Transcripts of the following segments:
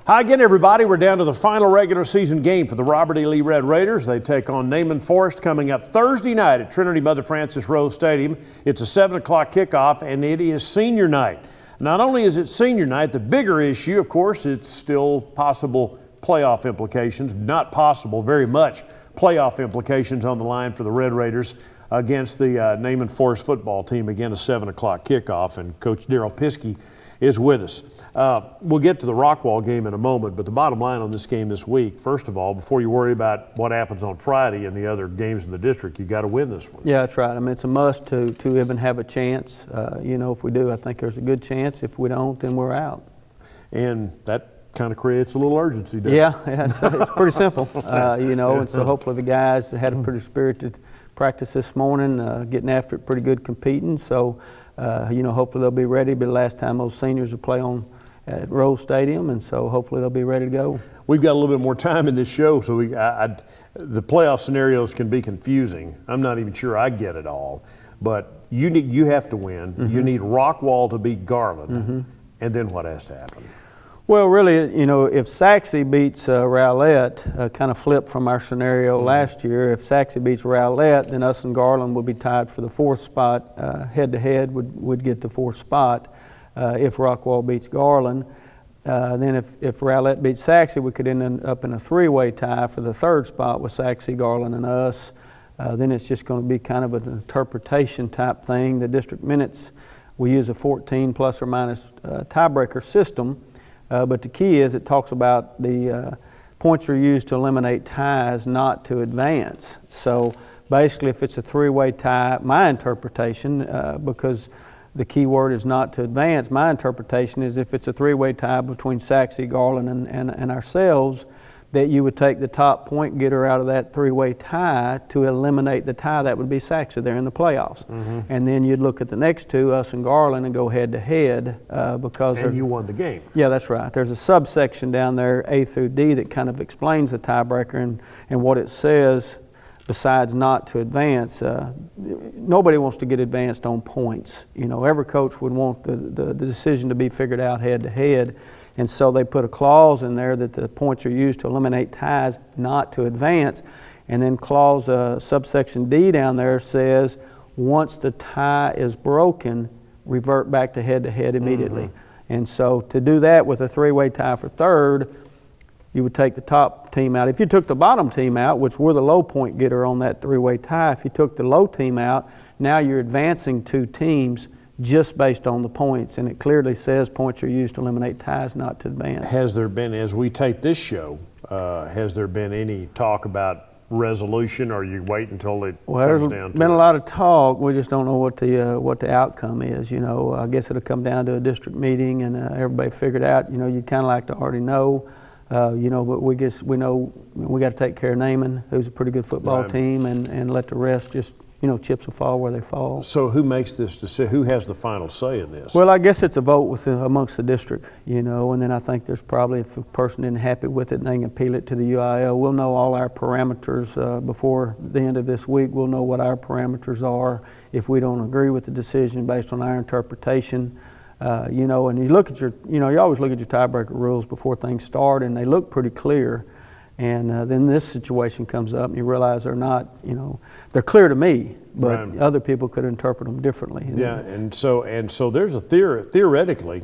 Hi again, everybody. We're down to the final regular season game for the Robert E. Lee Red Raiders. They take on Naaman Forest coming up Thursday night at Trinity Mother Frances Rose Stadium. It's a 7 o'clock kickoff, and it is senior night. Not only is it senior night, the bigger issue, of course, it's still possible playoff implications. Not possible, very much playoff implications on the line for the Red Raiders against the Naaman Forest football team. Again, a 7 o'clock kickoff, and Coach Daryl Piskey is with us. We'll get to the Rockwall game in a moment, but the bottom line on this game this week, first of all, before you worry about what happens on Friday and the other games in the district, you got to win this one. Yeah, that's right. I mean, it's a must to even have a chance. You know, if we do, I think there's a good chance. If we don't, then we're out. And that kind of creates a little urgency, doesn't it? Yeah, it's pretty simple. You know, and so hopefully the guys had a pretty spirited practice this morning, getting after it pretty good, competing. So, you know, hopefully they'll be ready. It'll be the last time those seniors will play on at Rose Stadium, and so hopefully they'll be ready to go. We've got a little bit more time in this show, so the playoff scenarios can be confusing. I'm not even sure I get it all, but you have to win. Mm-hmm. You need Rockwall to beat Garland, mm-hmm. and then what has to happen? Well, really, you know, if Sachse beats Rowlett, kind of flipped from our scenario last year, if Sachse beats Rowlett, then us and Garland would be tied for the fourth spot. Head-to-head would get the fourth spot. If Rockwall beats Garland. Then if Rowlett beats Sachse, we could end up in a three-way tie for the third spot with Sachse, Garland, and us. Then it's just going to be kind of an interpretation type thing. The district minutes, we use a 14 plus or minus tiebreaker system, but the key is it talks about the points are used to eliminate ties, not to advance. So basically if it's a three-way tie, my interpretation, because the key word is not to advance. My interpretation is if it's a three-way tie between Sachse, Garland, and ourselves, that you would take the top point getter out of that three-way tie to eliminate the tie that would be Sachse there in the playoffs. Mm-hmm. And then you'd look at the next two, us and Garland, and go head-to-head because... And you won the game. Yeah, that's right. There's a subsection down there, A through D, that kind of explains the tiebreaker and what it says. Besides not to advance, nobody wants to get advanced on points. You know, every coach would want the decision to be figured out head to head. And so they put a clause in there that the points are used to eliminate ties, not to advance. And then clause subsection D down there says, once the tie is broken, revert back to head immediately. Mm-hmm. And so to do that with a three-way tie for third, you would take the top team out. If you took the bottom team out, which we're the low point getter on that three-way tie, if you took the low team out, now you're advancing two teams just based on the points. And it clearly says points are used to eliminate ties, not to advance. Has there been, as we tape this show, has there been any talk about resolution, or you wait until it comes down to it? There's been a lot of talk. We just don't know what the outcome is. You know, I guess it'll come down to a district meeting and everybody figured out. You know, you'd kind of like to already know. You know, but we know we got to take care of Naaman, who's a pretty good football team, and let the rest just, you know, chips will fall where they fall. So who makes this decision? Who has the final say in this? Well, I guess it's a vote amongst the district, you know, and then I think there's probably, if a person isn't happy with it, they can appeal it to the UIL. We'll know all our parameters before the end of this week. We'll know what our parameters are if we don't agree with the decision based on our interpretation. You know, and you look at you always look at your tiebreaker rules before things start, and they look pretty clear. And then this situation comes up, and you realize they're not, you know, they're clear to me, but other people could interpret them differently. Yeah, and so there's a theoretically,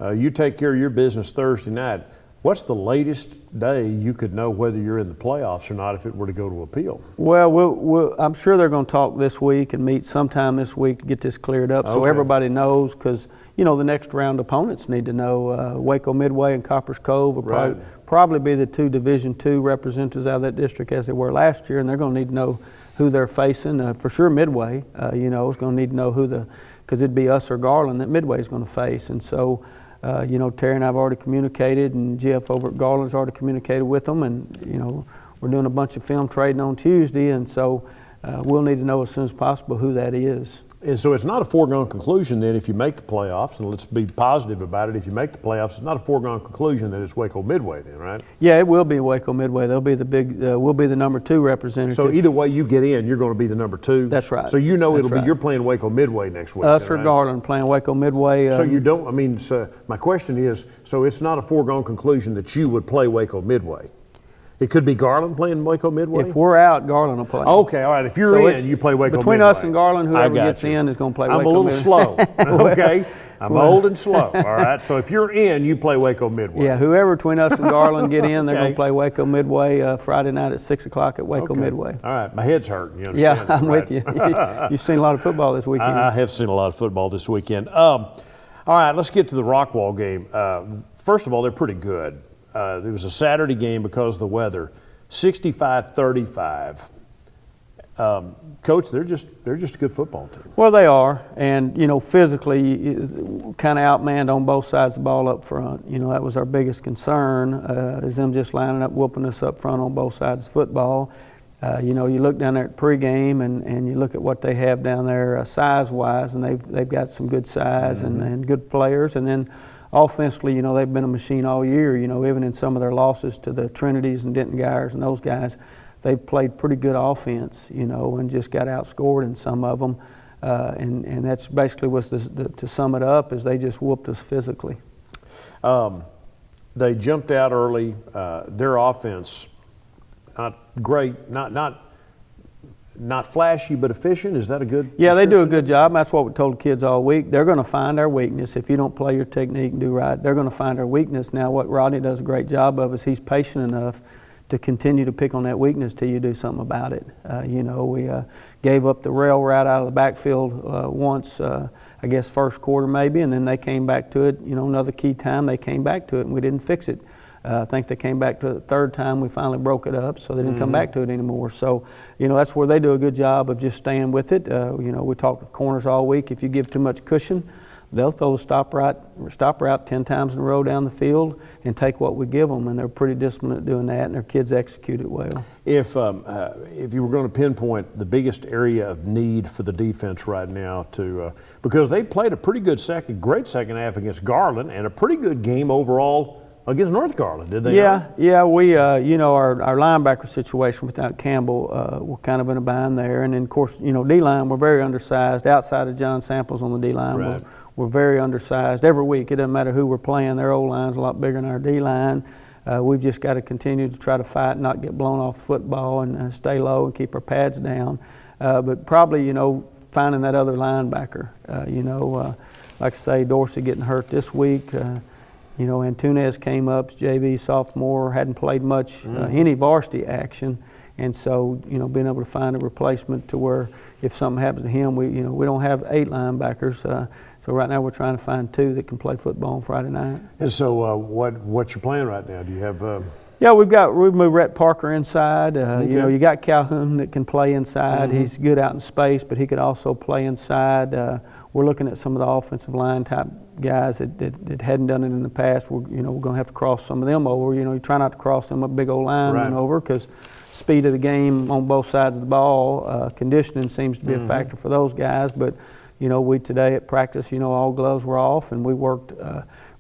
you take care of your business Thursday night. What's the latest day you could know whether you're in the playoffs or not if it were to go to appeal? Well, I'm sure they're going to talk this week and meet sometime this week to get this cleared up so everybody knows, because, you know, the next round opponents need to know. Waco Midway and Coppers Cove will probably be the two Division II representatives out of that district as they were last year, and they're going to need to know who they're facing. For sure, Midway, is going to need to know because it'd be us or Garland that Midway is going to face. And so, Terry and I have already communicated, and Jeff over at Garland's already communicated with them, and, we're doing a bunch of film trading on Tuesday, and so we'll need to know as soon as possible who that is. And so it's not a foregone conclusion then if you make the playoffs, and let's be positive about it, if you make the playoffs, it's not a foregone conclusion that it's Waco Midway then, right? Yeah, it will be Waco Midway. They'll be we'll be the number 2 representative. So either way you get in, you're going to be the number 2? That's right. So you're playing Waco Midway next week. Us or Garland playing Waco Midway. So you don't, so my question is, so it's not a foregone conclusion that you would play Waco Midway? It could be Garland playing Waco Midway? If we're out, Garland will play. Okay, all right. If you're in, you play Waco between Midway. Between us and Garland, whoever gets in is going to play Waco Midway. I'm a little slow, okay? I'm old and slow, all right? So if you're in, you play Waco Midway. Yeah, whoever between us and Garland get in, they're going to play Waco Midway Friday night at 6 o'clock at Waco Midway. All right, my head's hurting, you understand? Yeah, I'm right? with you. You've seen a lot of football this weekend. I have seen a lot of football this weekend. All right, let's get to the Rockwall game. First of all, they're pretty good. It was a Saturday game because of the weather. 65-35. Coach, they're just a good football team. Well, they are, and physically, kind of outmanned on both sides of the ball up front. That was our biggest concern, is them just lining up, whooping us up front on both sides of football. You look down there at pregame, and you look at what they have down there size-wise, and they've got some good size and good players, and then. Offensively, they've been a machine all year. Even in some of their losses to the Trinities and Denton Gyres and those guys, they've played pretty good offense, and just got outscored in some of them. And that's basically to sum it up, is they just whooped us physically. They jumped out early. Their offense, not great, not flashy, but efficient. Is that a good? Yeah, they do a good job. That's what we told the kids all week. They're going to find our weakness. If you don't play your technique and do right, they're going to find our weakness. Now, what Rodney does a great job of is he's patient enough to continue to pick on that weakness till you do something about it. We gave up the rail route out of the backfield once, I guess first quarter maybe, and then they came back to it. Another key time they came back to it, and we didn't fix it. I think they came back to it the third time. We finally broke it up, so they didn't come back to it anymore. So, that's where they do a good job of just staying with it. We talked with corners all week. If you give too much cushion, they'll throw the stop route 10 times in a row down the field and take what we give them, and they're pretty disciplined at doing that, and their kids execute it well. If you were going to pinpoint the biggest area of need for the defense right now, because they played a pretty good great second half against Garland, and a pretty good game overall against North Garland, did they? Yeah. We, our linebacker situation without Campbell, we're kind of in a bind there. And then, of course, D-line, we're very undersized. Outside of John Samples on the D-line, right. we're very undersized every week. It doesn't matter who we're playing. Their O-line's a lot bigger than our D-line. We've just got to continue to try to fight, not get blown off the football, and stay low and keep our pads down. But probably, finding that other linebacker. Like I say, Dorsey getting hurt this week. Antunes came up, JV sophomore, hadn't played much any varsity action, and so being able to find a replacement to where if something happens to him, we don't have 8 linebackers, so right now we're trying to find 2 that can play football on Friday night. And so what's your plan right now? Do you have? Yeah, we've moved Rhett Parker inside. You got Calhoun that can play inside. He's good out in space, but he could also play inside. We're looking at some of the offensive line type guys that hadn't done it in the past. We're going to have to cross some of them over. You try not to cross them a big old lineman over, because speed of the game on both sides of the ball, conditioning seems to be a factor for those guys. But we today at practice, all gloves were off, and we worked.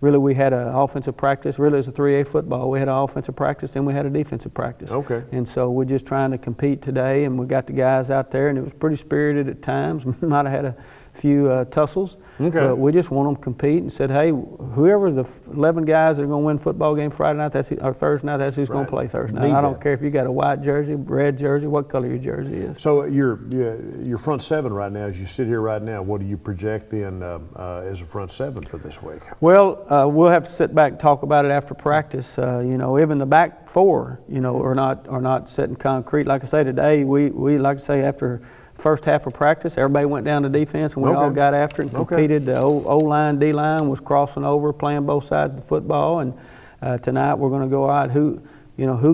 Really, we had an offensive practice. Really, it was a 3A football. We had an offensive practice, and we had a defensive practice. Okay. And so we're just trying to compete today, and we got the guys out there, and it was pretty spirited at times. Might have had a few tussles. Okay. But we just want them to compete, and said, hey, whoever the 11 guys that are going to win football game Friday night, or Thursday night, that's who's going to play Thursday night. I don't care if you got a white jersey, red jersey, what color your jersey is. So your front 7 right now, as you sit here right now, what do you project in as a front 7 for this week? Well, we'll have to sit back and talk about it after practice. Even the back 4, are not set in concrete. Like I say today, we like to say after first half of practice, everybody went down to defense, and we all got after it and competed. The O-line, D-line was crossing over, playing both sides of the football, and Tonight we're going to go out who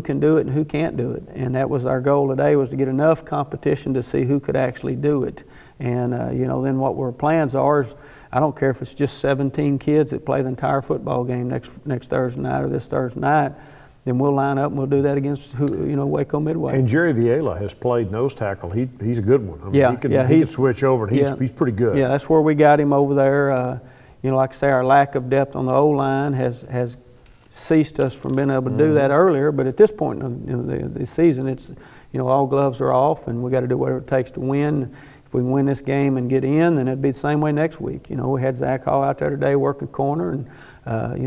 can do it and who can't do it. And that was our goal today, was to get enough competition to see who could actually do it. And, then what our plans are is, I don't care if it's just 17 kids that play the entire football game next Thursday night or this Thursday night, then we'll line up and we'll do that against Waco Midway. And Jerry Viela has played nose tackle. He's a good one. I mean, Yeah, he can, yeah, he can switch over, and he's pretty good. Yeah, that's where we got him over there. Like I say, our lack of depth on the O-line has ceased us from being able to do that earlier. But at this point in the season, it's all gloves are off, and we got to do whatever it takes to win. If we can win this game and get in, then it'd be the same way next week. We had Zach Hall out there today working corner, and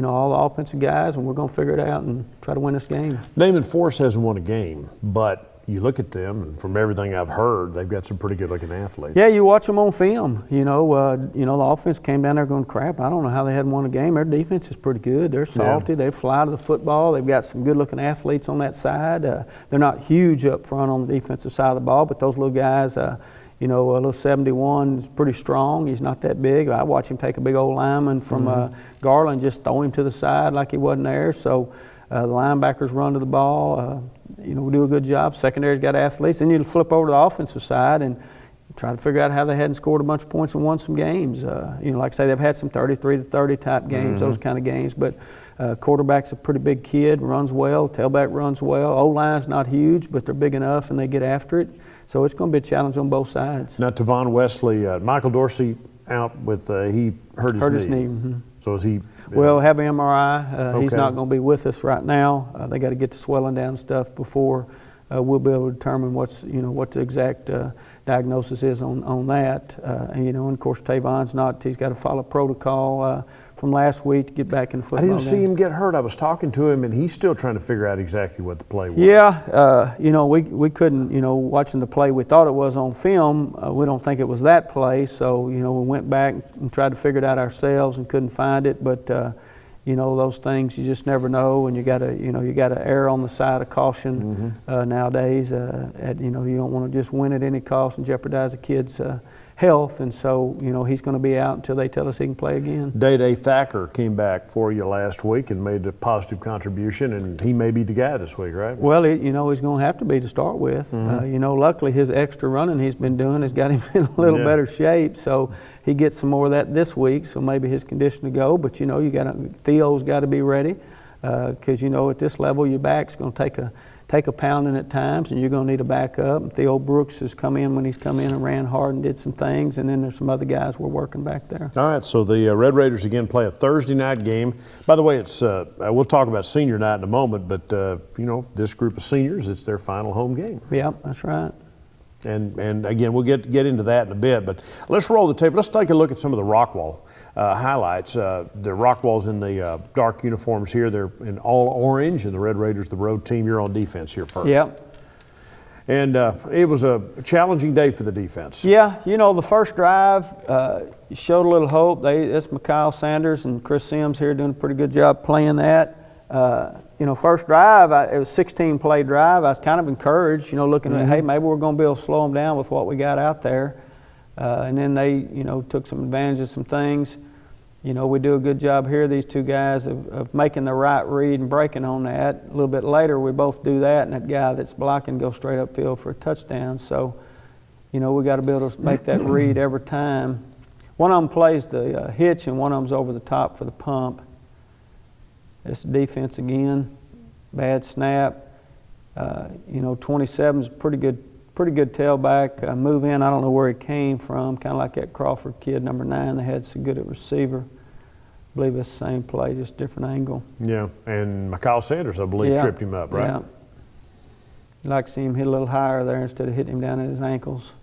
all the offensive guys, and we're going to figure it out and try to win this game. Naaman Forest hasn't won a game, but you look at them, and from everything I've heard, they've got some pretty good-looking athletes. Yeah, you watch them on film. The offense came down there going, crap, I don't know how they hadn't won a game. Their defense is pretty good. They're salty. They fly to the football. They've got some good-looking athletes on that side. They're not huge up front on the defensive side of the ball, but those little guys, a little 71 is pretty strong. He's not that big. I watch him take a big old lineman from Garland, just throw him to the side like he wasn't there. So the linebackers run to the ball. We do a good job. Secondary's got athletes. Then you flip over to the offensive side and try to figure out how they hadn't scored a bunch of points and won some games. Like I say, they've had some 33-30 type games, those kind of games. But quarterback's a pretty big kid, runs well. Tailback runs well. O-line's not huge, but they're big enough and they get after it. So it's going to be a challenge on both sides. Now, Tavon Wesley, Michael Dorsey out with, he hurt his knee. So is he? Well, have an MRI. Okay. He's not going to be with us right now. They got to get the swelling down and stuff before we'll be able to determine what the exact diagnosis is on that. And of course, Tavon's not. He's got to follow protocol from last week to get back in the football I didn't see game. him get hurt. I was talking to him, and he's still trying to figure out exactly what the play was. Yeah, we couldn't, watching the play, we thought it was on film. We don't think it was that play, so, we went back and tried to figure it out ourselves and couldn't find it. But, those things you just never know, and you got to err on the side of caution nowadays. You don't want to just win at any cost and jeopardize the kid's health, and so he's going to be out until they tell us he can play again. Day Thacker came back for you last week and made a positive contribution, and he may be the guy this week, right? Well, he's going to have to be to start with. Luckily his extra running he's been doing has got him in a little better shape, so he gets some more of that this week. So maybe his condition to go. But Theo's got to be ready because at this level your back's going to take a pounding at times, and you're going to need a backup. And Theo Brooks has come in when he's come in and ran hard and did some things, and then there's some other guys we're working back there. All right, so the Red Raiders again play a Thursday night game. By the way, it's we'll talk about senior night in a moment, but this group of seniors, it's their final home game. Yeah, that's right. And again, we'll get into that in a bit, but let's roll the tape. Let's take a look at some of the Rockwall highlights. The Rockwalls in the dark uniforms here. They're in all orange, and the Red Raiders, the road team. You're on defense here first. Yep. And it was a challenging day for the defense. Yeah, the first drive showed a little hope. It's Mikhail Sanders and Chris Sims here doing a pretty good job playing that. First drive, it was a 16-play drive. I was kind of encouraged, looking at, hey, maybe we're going to be able to slow them down with what we got out there. And then they, took some advantage of some things. We do a good job here, these two guys, of making the right read and breaking on that. A little bit later, we both do that, and that guy that's blocking goes straight upfield for a touchdown. So, we got to be able to make that read every time. One of them plays the hitch, and one of them's over the top for the pump. It's defense again, bad snap. 27's a pretty good tailback. Move in, I don't know where he came from, kind of like that Crawford kid, number 9, that had so good at receiver. I believe it's the same play, just different angle. Yeah, and Mikhail Sanders, I believe, tripped him up, right? Yeah. I'd like to see him hit a little higher there instead of hitting him down at his ankles.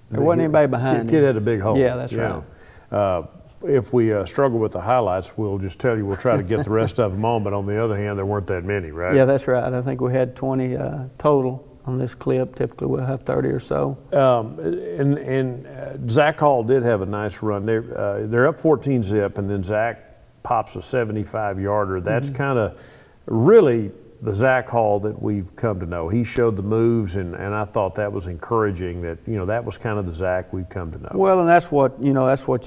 There wasn't anybody behind him. The kid had a big hole. Yeah, that's right. If we struggle with the highlights, we'll just tell you we'll try to get the rest of them on, but on the other hand, there weren't that many, right? Yeah, that's right. I think we had 20 total on this clip. Typically we'll have 30 or so. And Zach Hall did have a nice run. They're up 14-zip, and then Zach pops a 75-yarder. That's kind of really the Zach Hall that we've come to know. He showed the moves, and I thought that was encouraging. That that was kind of the Zach we've come to know. Well, and that's what you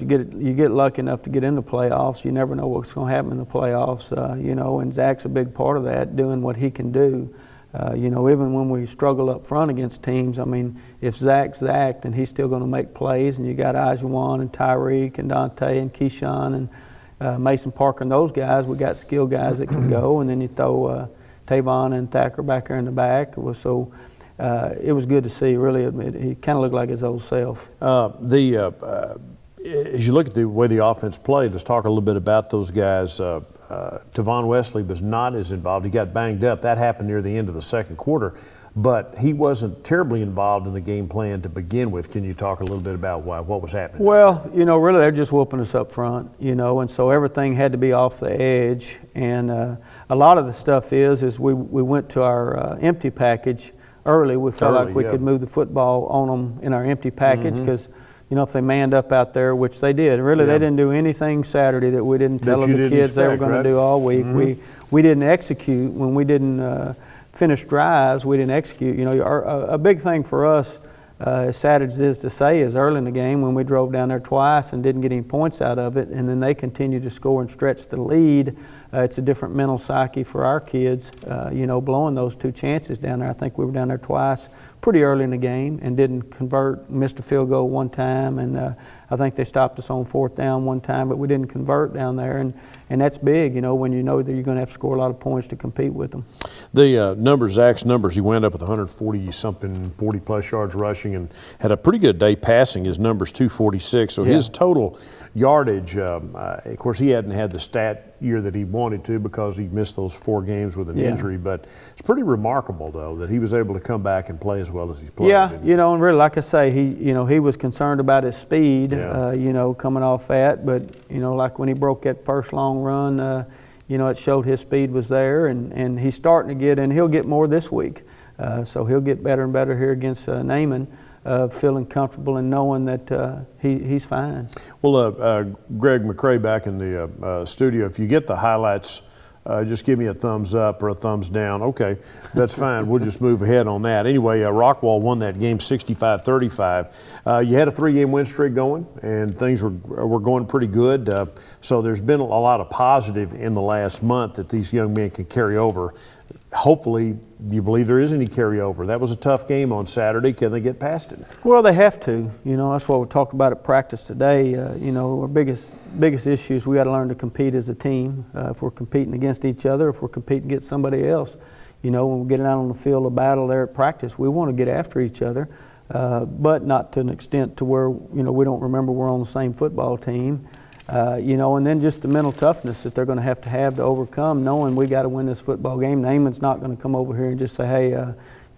get. You get lucky enough to get into playoffs. You never know what's going to happen in the playoffs. And Zach's a big part of that, doing what he can do. Even when we struggle up front against teams, I mean, if Zach's Zach, then he's still going to make plays. And you got Ajuan and Tyreek and Dante and Keyshawn and Mason Parker and those guys. We got skilled guys that can go. And then you throw Tavon and Thacker back there in the back. So it was good to see. Really, he kind of looked like his old self. As you look at the way the offense played, let's talk a little bit about those guys. Tavon Wesley was not as involved. He got banged up. That happened near the end of the second quarter, but he wasn't terribly involved in the game plan to begin with. Can you talk a little bit about what was happening? Well, really they're just whooping us up front, and so everything had to be off the edge. And a lot of the stuff is we went to our empty package early. We felt like we could move the football on them in our empty package because if they manned up out there, which they did. Really, they didn't do anything Saturday that we didn't tell the kids they were going to do all week. We didn't execute when we didn't finish drives. We didn't execute. A big thing for us, as sad as it is to say, is early in the game when we drove down there twice and didn't get any points out of it, and then they continued to score and stretch the lead. It's a different mental psyche for our kids, blowing those two chances down there. I think we were down there twice pretty early in the game and didn't convert, missed a field goal one time, and I think they stopped us on fourth down one time, but we didn't convert down there, and that's big, when you know that you're going to have to score a lot of points to compete with them. The Zach's numbers, he wound up with 140-something, 40-plus yards rushing and had a pretty good day passing. His number's 246, so his total yardage, of course, he hadn't had the stat year that he wanted to because he missed those 4 games with an injury, but it's pretty remarkable, though, that he was able to come back and play as well as he's played. Yeah, and really, like I say, he was concerned about his speed, coming off that, but, like when he broke that first long run, it showed his speed was there, and he's starting to get, and he'll get more this week. So he'll get better and better here against Naaman, feeling comfortable and knowing that he's fine. Well, Greg McCray back in the studio, if you get the highlights, just give me a thumbs up or a thumbs down. Okay, that's fine. We'll just move ahead on that. Anyway, Rockwall won that game 65-35. You had a 3-game win streak going, and things were going pretty good. So there's been a lot of positive in the last month that these young men can carry over. Hopefully, you believe there is any carryover. That was a tough game on Saturday. Can they get past it? Well, they have to. That's what we talked about at practice today. Our biggest issue is we got to learn to compete as a team. If we're competing against each other, if we're competing against somebody else, when we get out on the field of battle there at practice, we want to get after each other, but not to an extent to where we don't remember we're on the same football team. And then just the mental toughness that they're going to have to overcome, knowing we got to win this football game. Naaman's not going to come over here and just say, hey,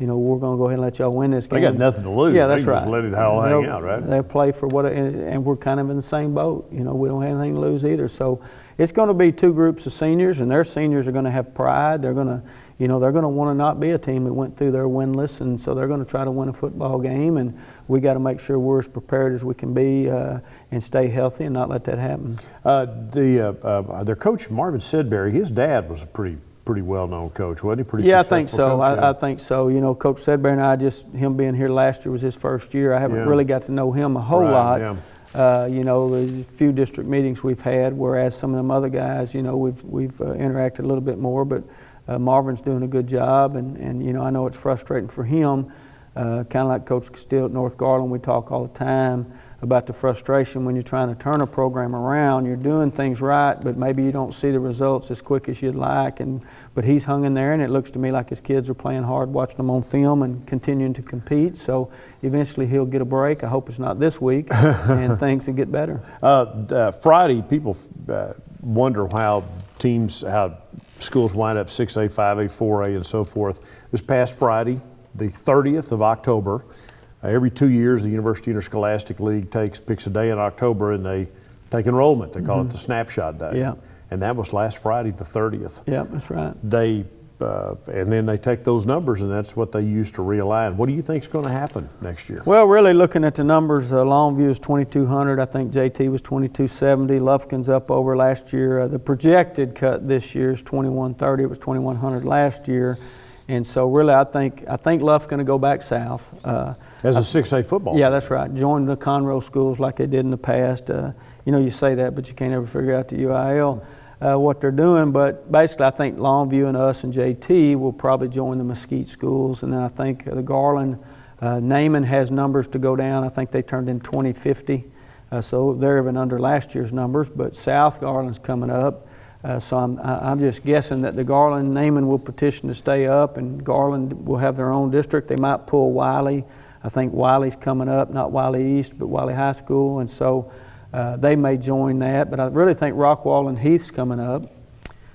we're going to go ahead and let y'all win this game. They got nothing to lose. Yeah, that's they right. Just let it all hang out, right? They'll play for what, and we're kind of in the same boat. We don't have anything to lose either. So it's going to be 2 groups of seniors, and their seniors are going to have pride. They're going to, they're going to want to not be a team that went through there winless, and so they're going to try to win a football game, and we got to make sure we're as prepared as we can be and stay healthy and not let that happen. Their coach, Marvin Sidbury, his dad was a pretty well-known coach, wasn't he? Pretty I think so. Coach, I think so. Coach Sedbury and I, him being here last year was his first year. I haven't really got to know him a whole lot. Yeah. There's a few district meetings we've had, whereas some of them other guys, we've interacted a little bit more. But Marvin's doing a good job, and I know it's frustrating for him. Kind of like Coach Castile at North Garland, we talk all the time about the frustration when you're trying to turn a program around. You're doing things right, but maybe you don't see the results as quick as you'd like. But he's hung in there, and it looks to me like his kids are playing hard, watching them on film and continuing to compete. So eventually he'll get a break. I hope it's not this week, and things will get better. Friday, people wonder how schools wind up 6A, 5A, 4A, and so forth. This past Friday, the 30th of October, every 2 years, the University Interscholastic League picks a day in October, and they take enrollment. They call it the Snapshot Day. Yeah. And that was last Friday, the 30th. Yeah, that's right. They and then they take those numbers and that's what they use to realign. What do you think is going to happen next year? Well, really looking at the numbers, Longview is 2,200. I think JT was 2,270. Lufkin's up over last year. The projected cut this year is 2,130. It was 2,100 last year. And so really I think Luff's going to go back south. As a 6A football Yeah, team. that's right. Join the Conroe schools like they did in the past. You know, you say that, but you can't ever figure out the UIL what they're doing. But basically, I think Longview and us and JT will probably join the Mesquite schools. And then I think the Garland, Naaman has numbers to go down. I think they turned in 2050. So they're even under last year's numbers. But South Garland's coming up. So I'm just guessing that the Garland, Naaman will petition to stay up, and Garland will have their own district. They might pull Wiley. I think Wiley's coming up, not Wiley East, but Wiley High School, and so they may join that. But I really think Rockwall and Heath's coming up.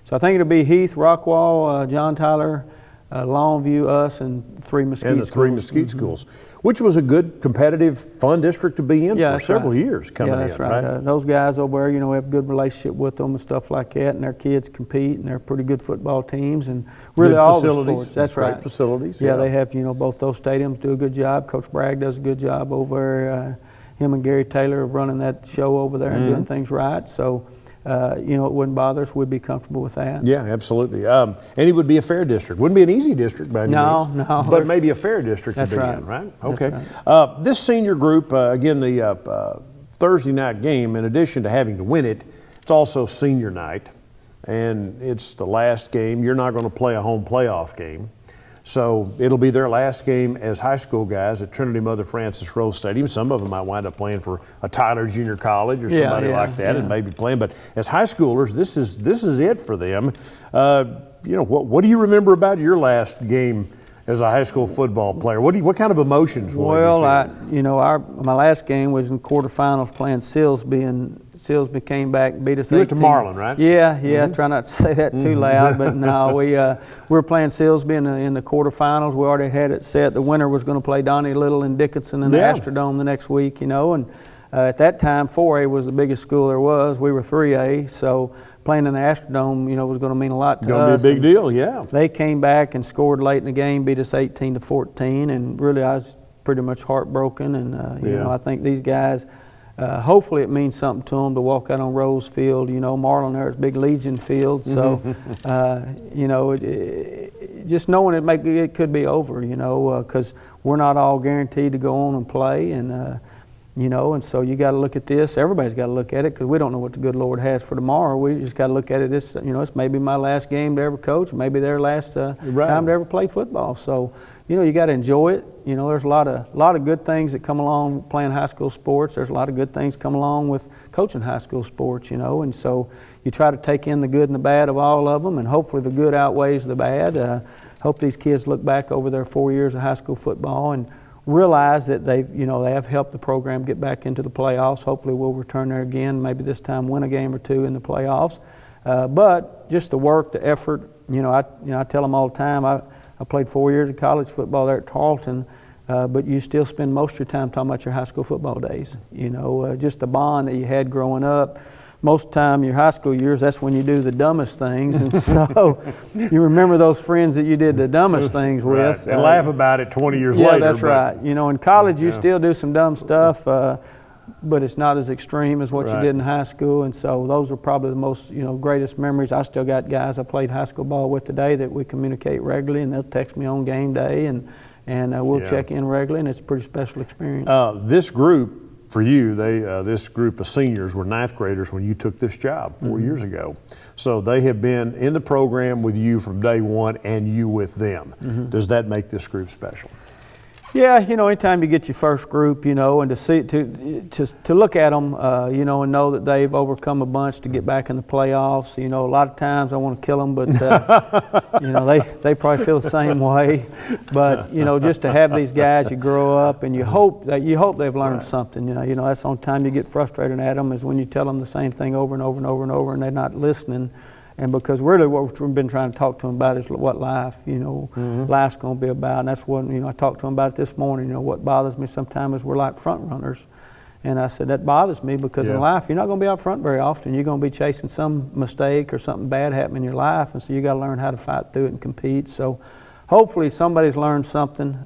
So I think it'll be Heath, Rockwall, John Tyler, Longview, us, and 3 Mesquite schools. And the 3 Mesquite schools, which was a good, competitive, fun district to be in for several years coming in. Yeah, that's right. Those guys over there, you know, we have a good relationship with them and stuff like that, and their kids compete, and they're pretty good football teams, and really good all facilities, the sports. That's great right. facilities. Yeah, they have, you know, both those stadiums do a good job. Coach Bragg does a good job over him and Gary Taylor of running that show over there and doing things right. So, you know, it wouldn't bother us. We'd be comfortable with that. Yeah, absolutely. And it would be a fair district. Wouldn't be an easy district by any means. No. But maybe a fair district to That's be right. in, right? That's Okay. right. This senior group, again, the Thursday night game, in addition to having to win it, it's also senior night. And it's the last game. You're not going to play a home playoff game. So it'll be their last game as high school guys at Trinity Mother Frances Rose Stadium. Some of them might wind up playing for a Tyler Junior College or somebody like that and maybe playing. But as high schoolers, this is it for them. You know, what do you remember about your last game as a high school football player? What kind of emotions will you feel? My last game was in quarterfinals playing Silsby, and Silsby came back and beat us 18. You went to Marlin, right? Yeah. Try not to say that too loud, but no, we were playing Silsby in the quarterfinals. We already had it set. The winner was going to play Donnie Little and Dickinson in the Astrodome the next week, you know, and at that time 4A was the biggest school there was. We were 3A, so playing in the Astrodome, you know, was going to mean a lot to us. Going to be a big deal, yeah. They came back and scored late in the game, beat us 18-14, and really I was pretty much heartbroken. And you know, I think these guys, hopefully it means something to them to walk out on Rose Field. You know, Marlin there is big Legion Field, so you know, just knowing it could be over. You know, because we're not all guaranteed to go on and play, and you know, and so you got to look at this. Everybody's got to look at it because we don't know what the good Lord has for tomorrow. We just got to look at it. This, you know, it's maybe my last game to ever coach, maybe their last time to ever play football. So, you know, you got to enjoy it. You know, there's a lot of good things that come along playing high school sports. There's a lot of good things come along with coaching high school sports. You know, and so you try to take in the good and the bad of all of them, and hopefully the good outweighs the bad. Hope these kids look back over their 4 years of high school football and realize that they have helped the program get back into the playoffs. Hopefully we'll return there again, maybe this time win a game or two in the playoffs. But just the work, the effort, I tell them all the time, I played 4 years of college football there at Tarleton, but you still spend most of your time talking about your high school football days. You know, just the bond that you had growing up. Most of the time, your high school years, that's when you do the dumbest things. And so you remember those friends that you did the dumbest things with. And laugh about it 20 years later. Yeah, that's right. You know, in college, you still do some dumb stuff, but it's not as extreme as what you did in high school. And so those are probably the most, greatest memories. I still got guys I played high school ball with today that we communicate regularly, and they'll text me on game day, and we'll check in regularly, and it's a pretty special experience. This group, for you, this group of seniors were ninth graders when you took this job 4 years ago. So they have been in the program with you from day one and you with them. Does that make this group special? Yeah, anytime you get your first group, and to see to look at them, and know that they've overcome a bunch to get back in the playoffs. A lot of times I want to kill them, but they probably feel the same way. But just to have these guys, you grow up and you hope they've learned something. That's the only time you get frustrated at them is when you tell them the same thing over and over and over and over, and they're not listening. And because really what we've been trying to talk to them about is what life, life's going to be about. And that's what, I talked to them about it this morning. What bothers me sometimes is we're like front runners. And I said, that bothers me because in life, you're not going to be out front very often. You're going to be chasing some mistake or something bad happening in your life. And so you got to learn how to fight through it and compete. So hopefully somebody's learned something,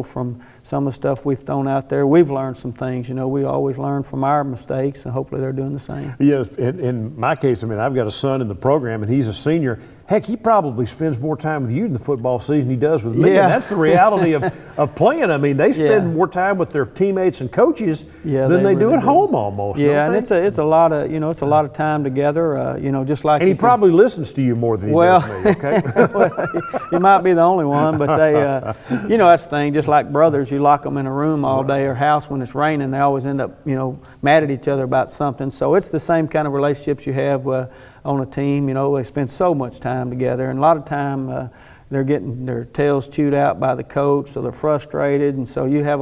from some of the stuff we've thrown out there. We've learned some things. We always learn from our mistakes, and hopefully they're doing the same. Yeah, in my case, I've got a son in the program, and he's a senior. Heck, he probably spends more time with you in the football season he does with me. Yeah. And that's the reality of playing. They spend more time with their teammates and coaches than they do at home almost. Yeah, don't and they? it's a lot of it's a lot of time together. Just like. And he probably listens to you more than he does me. Okay. Well, he might be the only one, but they, that's the thing. Just like brothers, you lock them in a room all day or house when it's raining, they always end up mad at each other about something. So it's the same kind of relationships you have on a team. They spend so much time together, and a lot of time they're getting their tails chewed out by the coach, so they're frustrated, and so you have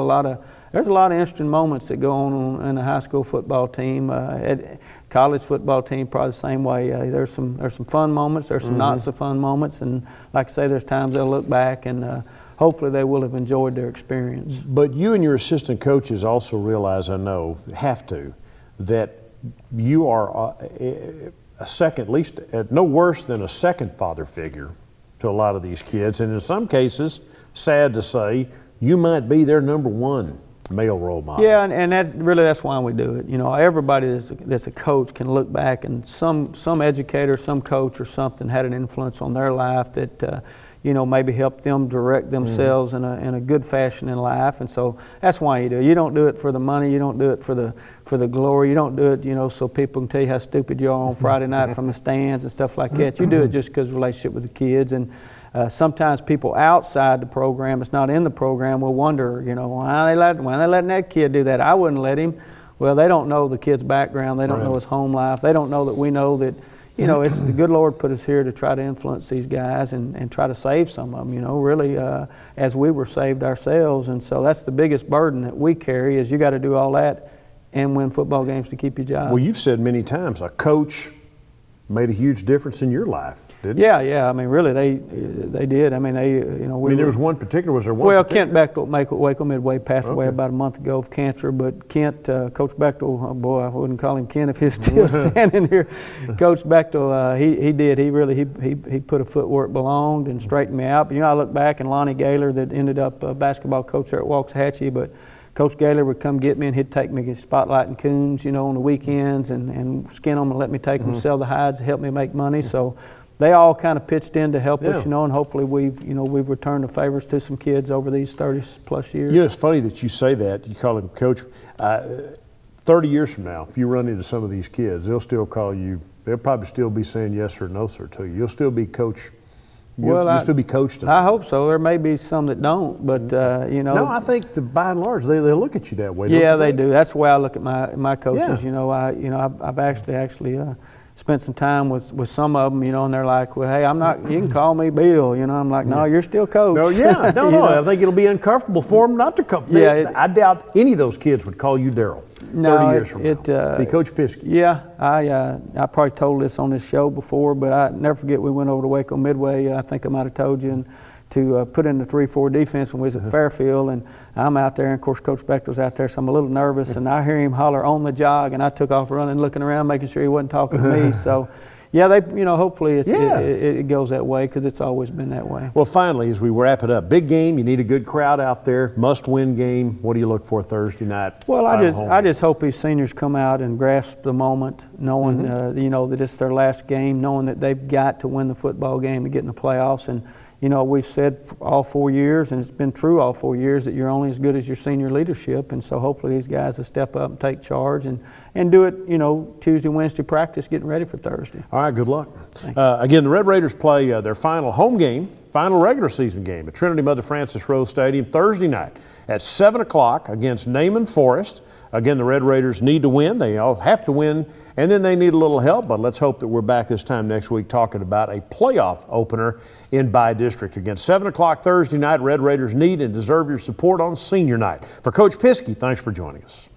there's a lot of interesting moments that go on in a high school football team. At college football team, probably the same way. There's some fun moments, there's some not so fun moments, and like I say, there's times they'll look back and hopefully they will have enjoyed their experience. But you and your assistant coaches also realize, I know, have to, that you are a second, at least no worse than a second father figure to a lot of these kids, and in some cases, sad to say, you might be their number one male role model. Yeah, and that's why we do it. Everybody that's a coach can look back, and some educator, some coach or something had an influence on their life that maybe helped them direct themselves in a good fashion in life. And so that's why you do it. You don't do it for the money. You don't do it for the glory. You don't do it, so people can tell you how stupid you are on Friday night from the stands and stuff like that. You do it just because of the relationship with the kids. And sometimes people outside the program, it's not in the program, will wonder, why are they letting that kid do that? I wouldn't let him. Well, they don't know the kid's background. They don't know his home life. They don't know that we know that it's the good Lord put us here to try to influence these guys and try to save some of them, really, as we were saved ourselves. And so that's the biggest burden that we carry, is you got to do all that and win football games to keep your job. Well, you've said many times a coach made a huge difference in your life, didn't it? Yeah. really, they did. there was one particular. Was there one? Well, particular? Kent Bechtel, Waco Midway, passed away about a month ago of cancer. But Kent, Coach Bechtel, oh boy, I wouldn't call him Kent if he was still standing here. Coach Bechtel, he did. He put a foot where it belonged and straightened me out. But I look back, and Lonnie Gaylor, that ended up a basketball coach there at Waxahachie, but Coach Gaylor would come get me, and he'd take me to spotlighting coons, on the weekends and skin them and let me take them, sell the hides, help me make money. So they all kind of pitched in to help us, and hopefully we've returned the favors to some kids over these 30 plus years. It's funny that you say that. You call him coach. 30 years from now, if you run into some of these kids, they'll still call you. They'll probably still be saying yes or no, sir, to you. You'll still be coach. You'll still be coached. I hope so. There may be some that don't, but No, I think by and large they look at you that way. Yeah, they do. That's the way I look at my coaches. Yeah. I've actually spent some time with some of them, and they're like, well, hey, I'm not. You can call me Bill. I'm like, no, you're still coach. No, yeah, no. I think it'll be uncomfortable for them not to come. Yeah, I doubt any of those kids would call you Daryl. No, 30 years from now. Be Coach Piskey. Yeah, I probably told this on this show before, but I never forget we went over to Waco Midway. I think I might have told you, and to put in the 3-4 defense when we was at Fairfield, and I'm out there, and of course Coach Bechtel's out there, so I'm a little nervous, and I hear him holler on the jog, and I took off running, looking around, making sure he wasn't talking to me. So. Yeah, hopefully it goes that way, because it's always been that way. Well, finally, as we wrap it up, big game. You need a good crowd out there. Must-win game. What do you look for Thursday night? Well, I just hope these seniors come out and grasp the moment, knowing that it's their last game, knowing that they've got to win the football game to get in the playoffs. And we've said all 4 years, and it's been true all 4 years, that you're only as good as your senior leadership. And so hopefully these guys will step up and take charge and do it, Tuesday, Wednesday practice, getting ready for Thursday. All right, good luck. Again, the Red Raiders play their final home game, final regular season game at Trinity Mother Frances Rose Stadium Thursday night at 7 o'clock against Naaman Forest. Again, the Red Raiders need to win. They all have to win, and then they need a little help, but let's hope that we're back this time next week talking about a playoff opener in Bi-District. Again, 7 o'clock Thursday night. Red Raiders need and deserve your support on senior night. For Coach Piskey, thanks for joining us.